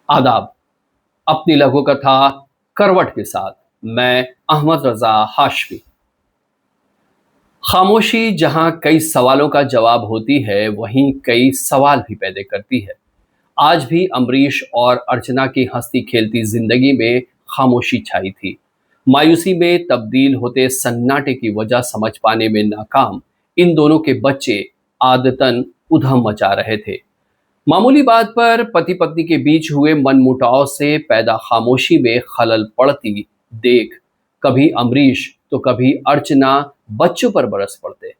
आदाब। अपनी लघु कथा करवट के साथ मैं अहमद रजा हाशमी। खामोशी जहां कई सवालों का जवाब होती है, वहीं कई सवाल भी पैदा करती है। आज भी अमरीश और अर्चना की हंसती खेलती जिंदगी में खामोशी छाई थी। मायूसी में तब्दील होते सन्नाटे की वजह समझ पाने में नाकाम इन दोनों के बच्चे आदतन उधम मचा रहे थे। मामूली बात पर पति पत्नी के बीच हुए मनमुटाव से पैदा खामोशी में खलल पड़ती देख कभी अमरीश तो कभी अर्चना बच्चों पर बरस पड़ते।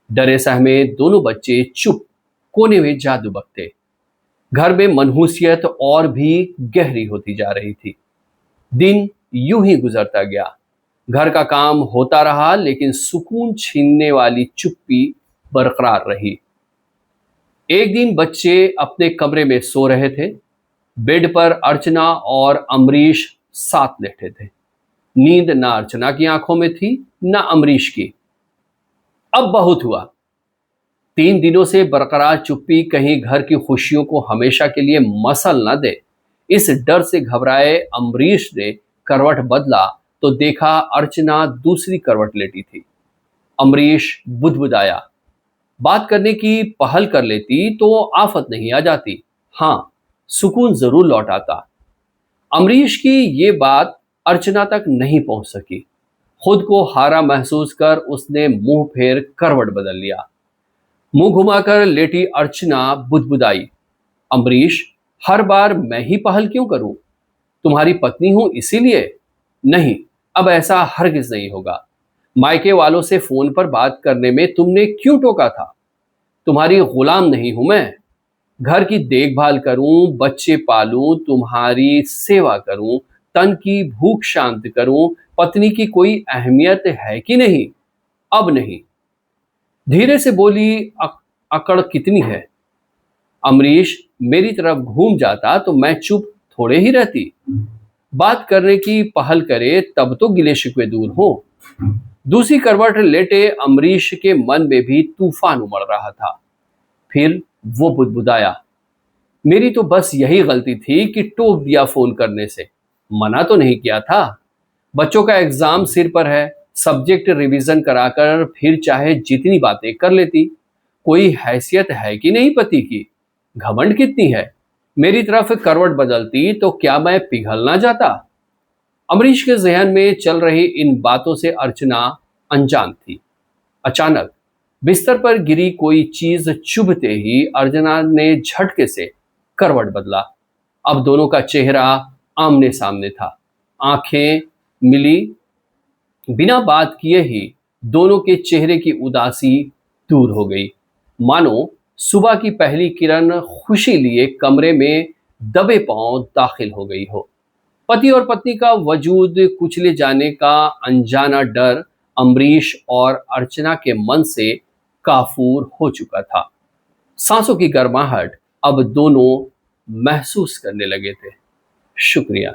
डरे सहमे दोनों बच्चे चुप कोने में जादू बकते। घर में मनहूसियत और भी गहरी होती जा रही थी। दिन यूं ही गुजरता गया। घर का काम होता रहा, लेकिन सुकून छीनने वाली चुप्पी बरकरार रही। एक दिन बच्चे अपने कमरे में सो रहे थे। बेड पर अर्चना और अमरीश साथ लेटे थे। नींद ना अर्चना की आंखों में थी, ना अमरीश की। अब बहुत हुआ। 3 दिनों से बरकरार चुप्पी कहीं घर की खुशियों को हमेशा के लिए मसल न दे। इस डर से घबराए अमरीश ने करवट बदला तो देखा अर्चना दूसरी करवट लेटी थी। अमरीश बुदबुदाया, बात करने की पहल कर लेती तो आफत नहीं आ जाती। हाँ, सुकून जरूर लौट आता। अमरीश की ये बात अर्चना तक नहीं पहुंच सकी। खुद को हारा महसूस कर उसने मुंह फेर करवट बदल लिया। मुंह घुमाकर लेटी अर्चना बुदबुदाई, अमरीश, हर बार मैं ही पहल क्यों करूं? तुम्हारी पत्नी हूं इसीलिए। नहीं, अब ऐसा हरगिज नहीं होगा। मायके वालों से फोन पर बात करने में तुमने क्यों टोका था? तुम्हारी गुलाम नहीं हूं मैं। घर की देखभाल करूं, बच्चे पालूं, तुम्हारी सेवा करूं, तन की भूख शांत करूं, पत्नी की कोई अहमियत है कि नहीं? अब नहीं। धीरे से बोली, अकड़ कितनी है? अमरीश मेरी तरफ घूम जाता तो मैं चुप थोड़े ही रहती। बात करने की पहल करे तब तो गिले शिकवे दूर हो। दूसरी करवट लेटे अमरीश के मन में भी तूफान उमड़ रहा था। फिर वो बुदबुदाया, मेरी तो बस यही गलती थी कि टोक दिया फोन करने से। मना तो नहीं किया था। बच्चों का एग्जाम सिर पर है, सब्जेक्ट रिवीजन कराकर फिर चाहे जितनी बातें कर लेती। कोई हैसियत है कि नहीं पति की? घमंड कितनी है? मेरी तरफ करवट बदलती तो क्या मैं पिघल ना जाता? अमरीश के जहन में चल रही इन बातों से अर्चना अनजान थी। अचानक बिस्तर पर गिरी कोई चीज चुभते ही अर्चना ने झटके से करवट बदला। अब दोनों का चेहरा आमने सामने था। आंखें मिली। बिना बात किए ही दोनों के चेहरे की उदासी दूर हो गई, मानो सुबह की पहली किरण खुशी लिए कमरे में दबे पांव दाखिल हो गई हो। पति और पत्नी का वजूद कुचले जाने का अनजाना डर अमरीश और अर्चना के मन से काफूर हो चुका था। सांसों की गर्माहट अब दोनों महसूस करने लगे थे। शुक्रिया।